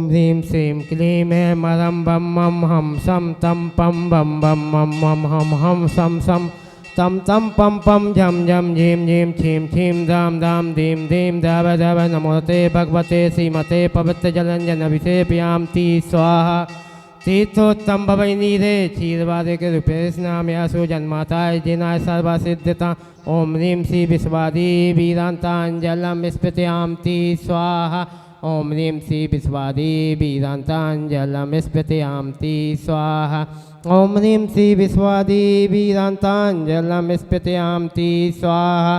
ह्रीं श्रीं क्लीं ऐं रं बं मं हं सं तं पं बं बं मं मं हं हं सं सं तं तं पं पं झं झं झीं झीं छीं छीं धां धां धीं धीं धव धव नमो ते भगवते श्रीमते पवित्रजलञ्जनभिषेपयामि स्वाहा तीर्थोत्तम भवै नीरे क्षीरवादे के रूपे स्नामयासु जन्माताय जिनाय सर्वसिद्धता ओम ह्रीं श्री विश्वादी वीरांतांजलम स्मृत्यामि स्वाहा ओम ह्रीं श्री विश्वादी वीरांतांजलम स्मृत्यामि स्वाहा ओम ह्रीं श्री विश्वादी वीरांतांजलम स्मृत्यामि स्वाहा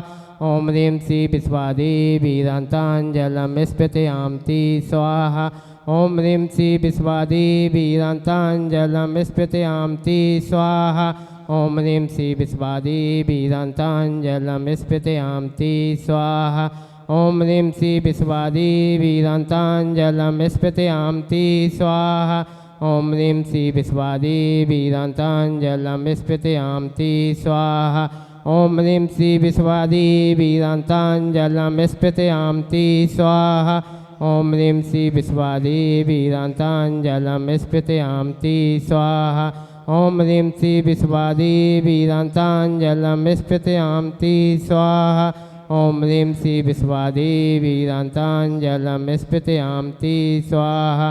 ओम ह्रीं श्री विश्वादी वीरांतांजलम स्मृत्यामि स्वाहा ओम ह्रीं श्री विश्वादी वीरांतांजलम स्मृत्यामि स्वाहा ओम ह्रीं श्री विश्वादी वीरांतांजलम स्मृत्यामि स्वाहा ओम ह्रीं श्री विश्वादी वीरांतांजलम स्मृत्यामि स्वाहा ओम ह्रीं श्री विश्वादी वीरांतांजलम स्मृत्यामि स्वाहा ओम ह्रीं श्री विश्वादी वीरांतांजलम स्मृत्यामि स्वाहा ओम ह्रीं श्री विश्वादी वीरांतांजलम स्मृत्यामि स्वाहा ओम ह्रीं श्री विश्वादी वीरांतांजलम स्मृत्यामि स्वाहा ओम ह्रीं श्री विश्वादी वीरांतांजलम स्मृत्यामि स्वाहा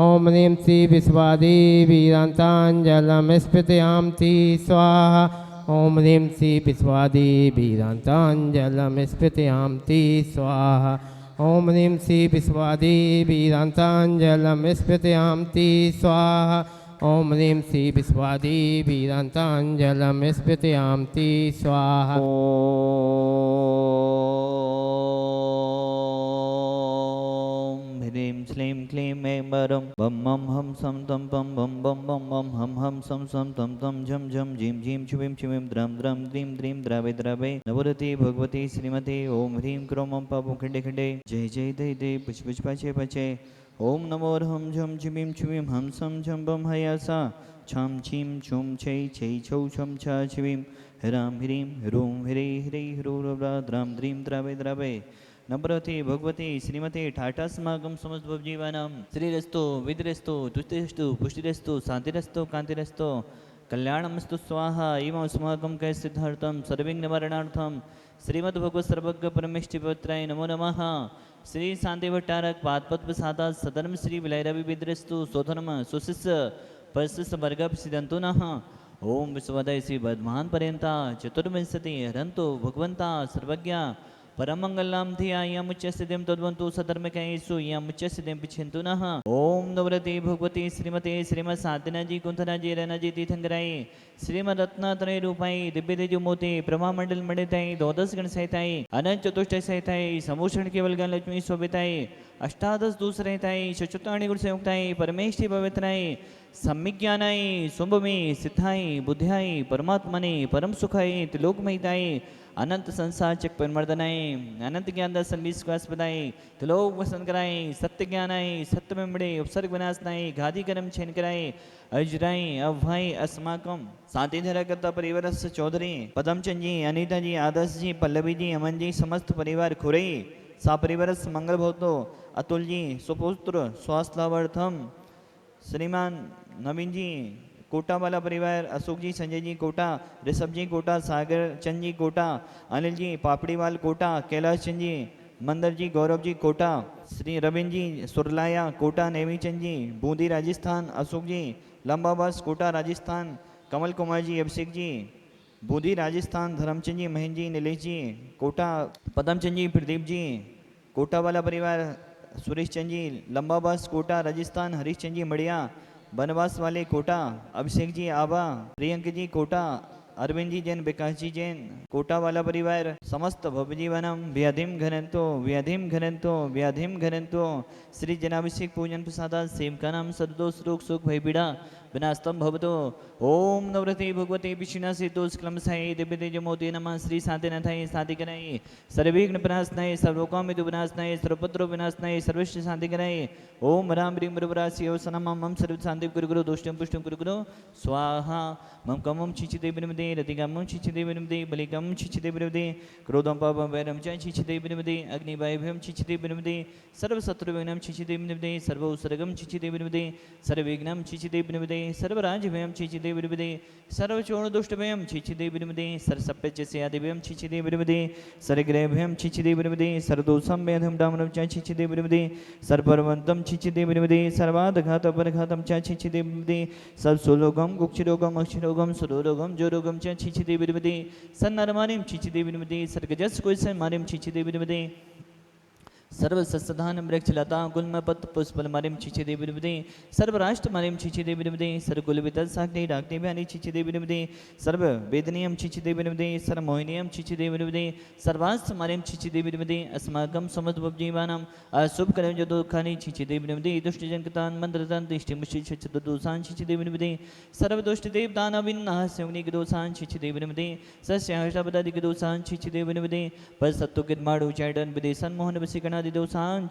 ओम ह्रीं श्री विश्वादी वीरांतांजलम स्मृत्यामि स्वाहा ओम ह्रीं श्री विश्वादी वीरांतांजलम स्मृत्यामि स्वाहा ओम ह्रीं श्री विश्वादी वीरांतांजलम स्मृत्यामि स्वाहा ओम ह्रीं श्री विश्वादी वीरांतांजलम स्मृत्यामि स्वाहा ओम ह्रीं श्रीं क्लीं ऐं रं बं मं हं सं तं पं बं बं बं मं हं हं सं सं तं तं झं झं झीं झीं छुवीं छुवीं द्रं द्रं द्रीं द्रीं द्रावे द्रावे नवरति भगवती श्रीमती ओम ह्रीं क्रों मं पापं खिंडे खिंडे जय जय दय दय पुछ पुछ पचे पचे ओम नमो हं झं झुमीं छुवीं हं सं झं बं हयासा छं छीं छुं छै छै छौ छं छ छुवीं ह्रां ह्रीं ह्रूं ह्री ह्री ह्रूर्व्रा द्रां द्रीं द्रावे द्रावे नम्रते भगवती श्रीमते ठाटा समागम समस्त भवजीवानां श्रीरस्तु विद्रस्तु तुष्टिरस्तु पुष्टिरस्तु शांतिरस्तु कांतिरस्तु कल्याणमस्तु स्वाहा इमं समागम कै सिद्धार्थं सर्वविघ्न निवारणार्थं श्रीमद्भगवत सर्वज्ञ परमेष्टि पवित्राय नमो नमः श्री शांति भट्टारक पादपद्म प्रसादा सदनम श्री विलयरवि विद्रस्तु सोधनम सुशिष्य परशिष्य वर्ग सिद्धंतु नः ओम विश्वदय श्री वर्धमान पर्यंता चतुर्विंशति हरन्तु भगवंता सर्वज्ञ परमंगलम धिया यमुच्यसिद्धिं तद्वन्तु सधर्मकैषु यमुच्यसिद्धिं पिछन्तु नः ओम नवरति भगवती श्रीमते श्रीमद साधनाजी कुंथनाजी रनाजी तीर्थंकराय श्रीमद रत्नात्रय रूपाई दिव्य तेजोमूर्ति प्रभामंडल मंडिताय द्वादश गण सहिताय अनंत चतुष्टय सहिताय समूषण केवल गण लक्ष्मी शोभिताय अष्टादश दूसरहिताय शचुताणि गुण संयुक्ताय परमेष्टि पवित्राय सम्यक ज्ञानाय शुंभमे सिद्धाय बुद्ध्याय परमात्मने परम सुखाय त्रिलोकमहिताय अनंत संसार चक परमर्दनाय अनंत ज्ञान दर्शन विश्वासपदाय त्रिलोक वसन कराय सत्य ज्ञानाय सत्य में बड़े उपसर्ग विनाशनाय घादी कर्म छेन कराय अजराय अभय अस्माकम शांति धरा करता परिवार चौधरी पदमचंद जी अनीता जी आदर्श जी पल्लवी जी अमन जी समस्त परिवार खुरई सा परिवार मंगल भवतो अतुल जी सुपुत्र स्वास्थ्य लाभार्थम श्रीमान नवीन जी कोटा वाला परिवार अशोक जी संजय जी कोटा ऋषभ जी कोटा सागर चंद जी कोटा अनिल जी पापड़ीवाल कोटा कैलाश चंद जी मंदर जी गौरव जी कोटा श्री रविंद्र जी सुरलाया कोटा नेमी चंद जी बूंदी राजस्थान अशोक जी लंबाबास कोटा राजस्थान कमल कुमार जी अभिषेक जी बूंदी राजस्थान धर्मचंद जी महेंद्र जी नीलेश जी कोटा पदमचंद जी प्रदीप जी कोटा वाला परिवार सुरेश चंद जी लंबाबास कोटा राजस्थान हरीश चंद जी मड़िया बनवास वाले कोटा अभिषेक जी आबा प्रियंक जी कोटा अरविंद जी जैन विकास जी जैन कोटा वाला परिवार समस्त भवजीवनम व्याधिम घनंतो श्री जनाभिषेक पूजन प्रसादा सेवका नाम सदोष रोग सुख भय पीड़ा विनास्तम भवतो ओम नवरति भगवते विष्णुनासे दोष क्लमसाय दिव्य तेज मोते नमः श्री शांतिनाथाय शांतिकराय सर्वविघ्न विनाशनाय सर्वकामित विनाशनाय सर्वपत्र विनाशनाय सर्वश्रेष्ठ शांतिकराय ओम राम ह्रीं ब्रह्मरासी ओसनम मम सर्व शांति गुरु गुरु दोष्टम पुष्टम गुरु गुरु स्वाहा मम कमम छिचिते विनमते रतिकामं छिचिदे विनमदे बलिकं छिचिदे विनमदे क्रोधं पापं वैरं च छिचिदे विनमदे अग्निवायुभ्यं छिचिदे विनमदे सर्वशत्रुविघ्नं छिचिदे विनमदे सर्वोत्सर्गं छिचिदे विनमदे सर्वविघ्नं छिचिदे विनमदे सर्वराजभयं छिचिदे विनमदे सर्वचोणदुष्टभयं छिचिदे विनमदे सर्वसप्यच्यस्यादिभयं छिचिदे विनमदे सर्वग्रहभयं छिचिदे विनमदे सर्वदोषं वेधं डामनं च छिचिदे विनमदे सर्वपर्वन्तं छिचिदे विनमदे सर्वादघातपरघातं च छिचिदे विनमदे सर्वसुलोगं गुक्षिरोगं अक्षिरोगं सुरोगं जोरोगं च छिचिदे विनमदे सन्नरमानिं छिचिदे विनमदे सर्गजस् कोयसन्मानिं छिचिदे विनमदे सर्वसस्धानं वृक्षलता गुल्मपत् पुष्पलमारिं छिचिदे विनमदे सर्वराष्ट्रमारिं छिचिदे विनमदे सर्वकुलवितत्साग्नि डाग्निभ्यानि छिचिदे विनमदे सर्ववेदनीयं छिचिदे विनमदे सर्वमोहिनीयं छिचिदे विनमदे सर्वास्त्रमारिं छिचिदे विनमदे अस्माकं समस्तजीवानाम् अशुभकरं च दुःखानि छिचिदे विनमदे दुष्टजनकतान् मन्द्रतान् तिष्ठिमुष्टिच्छदोषान् छिचिदे विनमदे सर्वदुष्टदेवदानविनाशयोनिकदोषान् छिचिदे विनमदे सस्याष्टापदादिकदोषान् छिचिदे विनमदे परसत्तुकिद्माडुचाडन् विदेशान् मोहनवशीकरणादिदोषान्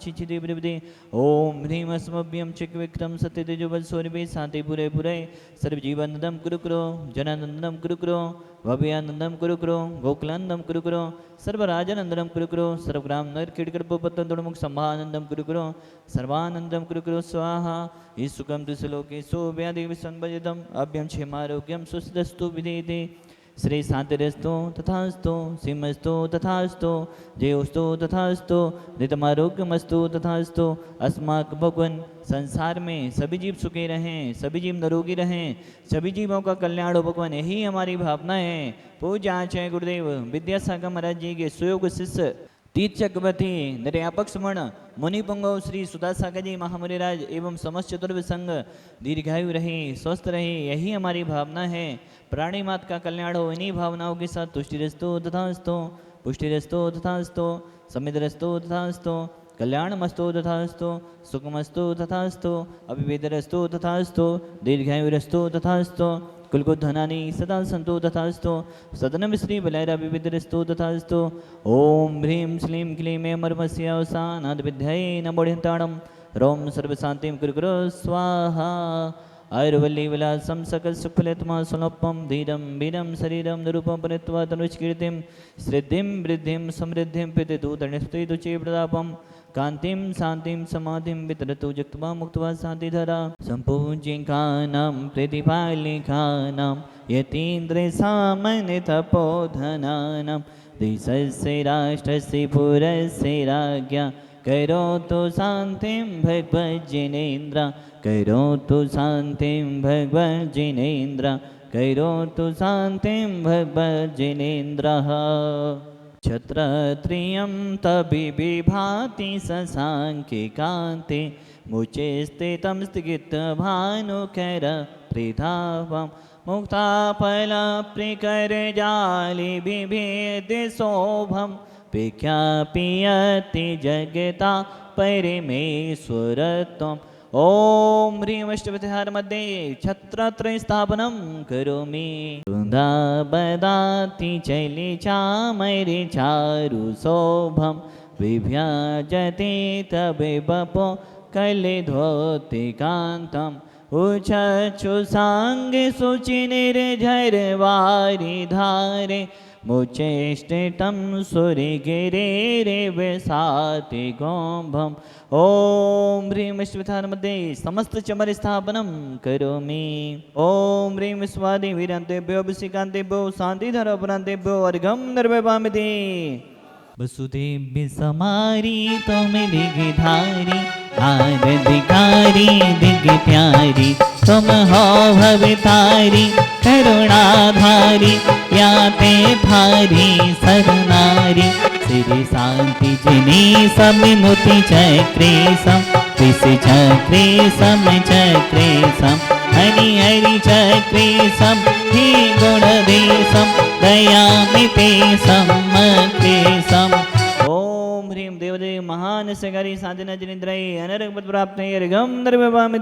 छिचिदे विनमदे ओम ह्रीं अस्मभ्यं चिक्विक्रम सत्यतेजोवत्सोरिवे शान्ति पुरे पुरे सर्वजीवानन्दं कुरु कुरु जनानन्दं कुरु कुरु भव्यानन्दं कुरु कुरु गोकुलानन्दं कुरु कुरु सर्वराजानन्दं कुरु कुरु सर्वग्राम नरकीटकल्पपतन्दुमुख सम्भानन्दं कुरु कुरु सर्वानन्दं कुरु कुरु स्वाहा ईसुकं दुसलोकेषु व्याधिविसंवजितम् अभ्यं क्षेमारोग्यं सुस्थितस्तु विधेयते श्री शांतिरस्तु तथास्तु सिंहस्तु तथास्तु जयोस्तु तथास्तु नितमारोग्यमस्तु तथास्तु अस्माक भगवान संसार में सभी जीव सुखी रहें, सभी जीव निरोगी रहें, सभी जीवों का कल्याण हो भगवान, यही हमारी भावना है। पूज्य आचार्य गुरुदेव विद्यासागर महाराज जी के सुयोग शिष्य तीर्थ चक्रवर्ती निर्यापक समण मुनिपुंगव श्री सुधासागर जी महामुनिराज एवं समस्त चतुर्वेद संघ दीर्घायु रहे, स्वस्थ रहे, यही हमारी भावना है। प्राणी मात का कल्याण हो, इन्हीं भावनाओं के साथ तुष्टिरस्तो तथास्तु पुष्टिरस्तो तथास्तु समिधरस्तो तथास्तु कल्याणमस्तु तथास्तु सुखमस्तु तथास्तु अभिवेदरस्तु तथास्तु दीर्घायुरस्तु तथास्तु कुलकुधनानि सदा सन्तु तथास्तु सदनं श्री बलैराभिविदरस्तु तथास्तु ओम ह्रीं श्लीं क्लीं मर्मस्यावसानाद्विद्यै नमोढ्यन्ताणं रोम सर्वशान्तिं कुरु कुरु स्वाहा आयुर्वल्ली विलासं सकल सुखफलत्मा सुलभं धीरं वीरं शरीरं निरूपं परित्वा तनुष्कीर्तिं श्रद्धिं वृद्धिं समृद्धिं पितृदूतनिष्ठितुचे प्रतापं कान्तिं शान्तिं समाधिं वितरतु जक्त्वा मुक्त्वा शान्तिधरा सम्पूज्यकानां प्रतिपालिकानां यतीन्द्रसामन्यतपोधनानां देशस्य राष्ट्रस्य पुरस्य राज्ञा करोतु शान्तिं भगवज्जिनेन्द्र करोतु शान्तिं भगवज्जिनेन्द्र करोतु शान्तिं भगवज्जिनेन्द्रः छत्रत्रियं तबिबिभाति शशाङ्के कान्ते मुचे स्थितं स्थितभानुकर प्रिधावं मुक्ताफलप्रिकरजालि बिभेदि शोभं विख्यापियति जगता परिमेश्वरत्वम् ओम ह्रीं अष्टविधहार मध्ये छत्रत्रय स्थापनं करोमि वृन्दावदाति चलि चामरि चारु शोभं विभ्याजते तबिबपो कलिधोतिकान्तम् उचक्षुषाङ्गे शुचिनिर्झरवारि धारे मुचेष्टितं सुरिगिरे वसाति गोम्भम् ओम ह्रीं विश्वधार मध्ये समस्त चमर स्थापनं करोमि ओम ह्रीं विश्वादि वीरान्तेभ्यो अभिषेकान्तेभ्यो शान्तिधरोपरान्तेभ्यो अर्घं निर्वपामि वसुदेव्य समारी तुम दिगधारी आरधिकारी दिग प्यारी तुम हो भवतारी करुणाधारी याते थारी सरनारी श्री शांति जिनी समिनुति चक्रे सम विष चक्रे सम हरि हरि चक्रे सम हे गुणदेशम दयामिते समक्लेशम ओम ह्रीं देवदेव महान सगरी साधना जनिन्द्रय अनर्गपद प्राप्त अर्घम निर्वपामि।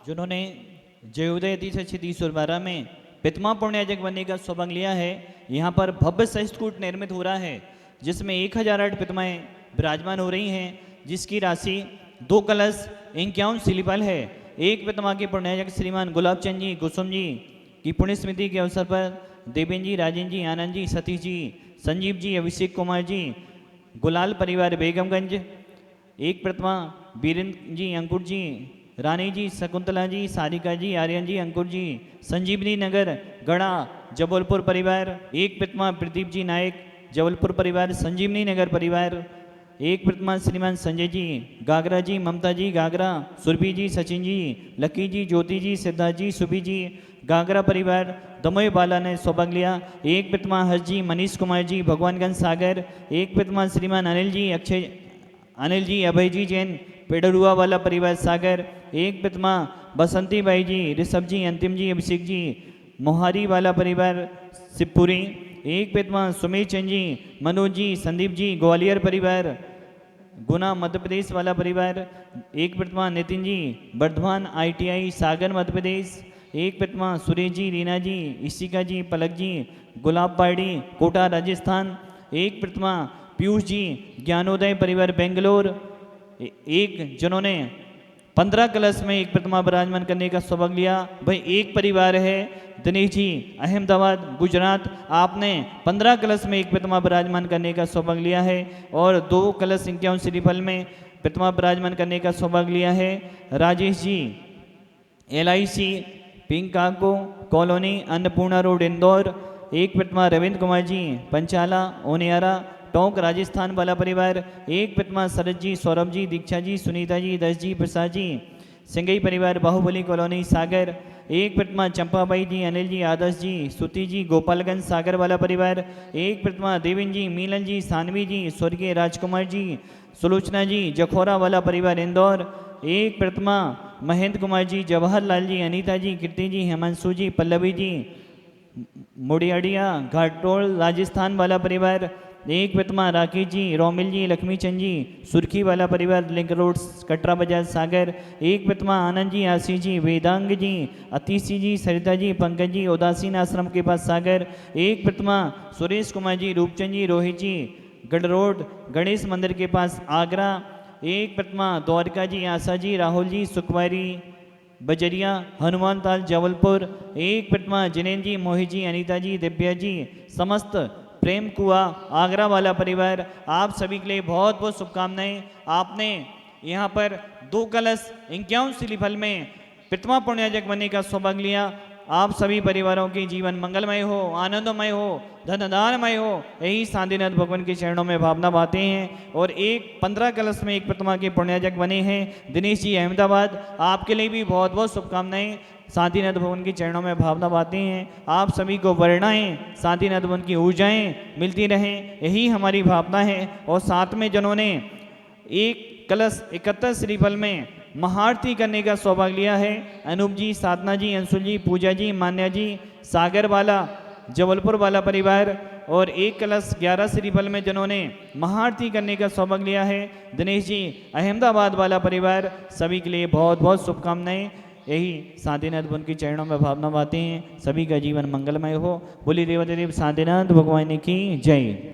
जिन्होंने जयोदय तीर्थ 612 में पितमा पुण्याजक बनने का सौभाग्य लिया है, यहाँ पर भव्य सहिष्टकूट निर्मित हो रहा है जिसमें 1008 पितमाएँ विराजमान हो रही हैं, जिसकी राशि 2 कलश 51 शिलीफल है। एक पितमा के पुण्याजक श्रीमान गुलाब चंद जी कुसुम जी की पुण्य स्मृति के अवसर पर देवेंद्र जी, राजेंद्र जी, आनंद जी, सतीश जी, संजीव जी, अभिषेक कुमार जी, गुलाल परिवार बेगमगंज, एक प्रतिमा बीरेंद्र जी, अंकुर जी, रानी जी, शकुंतला जी, सारिका जी, आर्यन जी, अंकुर जी, संजीवनी नगर गढ़ा जबलपुर परिवार, एक प्रतिमा प्रदीप जी नायक जबलपुर परिवार, संजीवनी नगर परिवार, एक प्रतिमा श्रीमान संजय जी, गागरा जी, ममता जी, गागरा, सुरभि जी, सचिन जी, लकी जी, ज्योति जी, सिद्धार्थ जी, सुबी जी, गागरा परिवार, दमोई बाला ने सौभाग्य लिया। एक प्रतिमा हर्ष जी, मनीष कुमार जी, भगवानगंज सागर, एक प्रतिमा श्रीमान अनिल जी, अनिल जी, अभय जी जैन, पेडरुआ वाला परिवार सागर, एक प्रतिमा बसंती बाई जी, ऋषभ जी, अंतिम जी, अभिषेक जी, मोहारी वाला परिवार शिवपुरी, एक प्रतिमा सुमेश चंद जी, मनोज जी, संदीप जी, ग्वालियर परिवार, गुना मध्य प्रदेश वाला परिवार, एक प्रतिमा नितिन जी, बर्धमान ITI सागर मध्य प्रदेश, एक प्रतिमा सुरेश जी, रीना जी, इशिका जी, पलक जी, गुलाब पार्डी कोटा राजस्थान, एक प्रतिमा पीयूष जी, ज्ञानोदय परिवार बेंगलोर, एक जिन्होंने 15 कलश में एक प्रतिमा विराजमान करने का सौभाग्य लिया। भाई एक परिवार है दिनेश जी, अहमदाबाद गुजरात, आपने 15 कलश में एक प्रतिमा विराजमान करने का सौभाग्य लिया है और 2 कलश 51 श्रीफल में प्रतिमा विराजमान करने का सौभाग्य लिया है। राजेश जी, LIC पिंक काको कॉलोनी अन्नपूर्णा रोड इंदौर, एक प्रतिमा रविंद्र कुमार जी, पंचाला ओनियारा टोंक राजस्थान वाला परिवार, एक प्रतिमा शरद जी, सौरभ जी, दीक्षा जी, सुनीता जी, दस जी, प्रसाद जी, सिंगई परिवार बाहुबली कॉलोनी सागर, एक प्रतिमा चंपाबाई जी, अनिल जी, आदर्श जी, सुति जी, गोपालगंज सागर वाला परिवार, एक प्रतिमा देवेंद्र जी, मीलन जी, सानवी जी, स्वर्गीय राजकुमार जी, सुलोचना जी, जखौरा वाला परिवार इंदौर, एक प्रतिमा महेंद्र कुमार जी, जवाहरलाल जी, अनीता जी, कीर्ति जी, हिमांशु जी, पल्लवी जी, मुड़ियाडिया घाटोल राजस्थान वाला परिवार, एक प्रतिमा राकेश जी, रोमिल जी, लक्ष्मी चंद जी, सुर्खी वाला परिवार लिंक रोड कटरा बाजार सागर, एक प्रतिमा आनंद जी, आशीष जी, वेदांग जी, अतीशी जी, सरिता जी, पंकज जी, उदासीन आश्रम के पास सागर, एक प्रतिमा सुरेश कुमार जी, रूपचंद जी, रोहित जी, गढ़ रोड गणेश मंदिर के पास आगरा, एक प्रतिमा द्वारका जी, आशा जी, राहुल जी, सुखवारी बजरिया हनुमान ताल जबलपुर, एक प्रतिमा जिनेन्द्र जी, मोहित जी, अनीता जी, दिव्या जी, समस्त प्रेम कुआ आगरा वाला परिवार, आप सभी के लिए बहुत बहुत शुभकामनाएं। आपने यहाँ पर 2 कलश 51 श्रीफल में प्रतिमा पुण्याजक बनने का सौभाग्य लिया। आप सभी परिवारों के जीवन मंगलमय हो, आनंदमय हो, धनदानमय हो, यही शांतिनाथ भगवान के चरणों में भावना बातें हैं। और एक 15 कलश में एक प्रतिमा के पुण्याजक बने हैं दिनेश जी अहमदाबाद, आपके लिए भी बहुत बहुत शुभकामनाएं। शांतिनाथ भवन के चरणों में भावना बातें हैं। आप सभी को वरणाएं, शांतिनाथ भवन की ऊर्जाएं मिलती रहें, यही हमारी भावना है। और साथ में जिन्होंने एक कलश 71 श्रीफल में महाआरती करने का सौभाग्य लिया है, अनूप जी, साधना जी, अंशुल जी, पूजा जी, मान्या जी, सागर वाला जबलपुर वाला परिवार, और एक कलश 11 श्रीफल में जिन्होंने महाआरती करने का सौभाग्य लिया है दिनेश जी अहमदाबाद वाला परिवार, सभी के लिए बहुत बहुत शुभकामनाएं। यही शांतिनाथ भवन के चरणों में भावना बातें हैं। सभी का जीवन मंगलमय हो। बोली देवादेव शांतिनाथ भगवान की जय।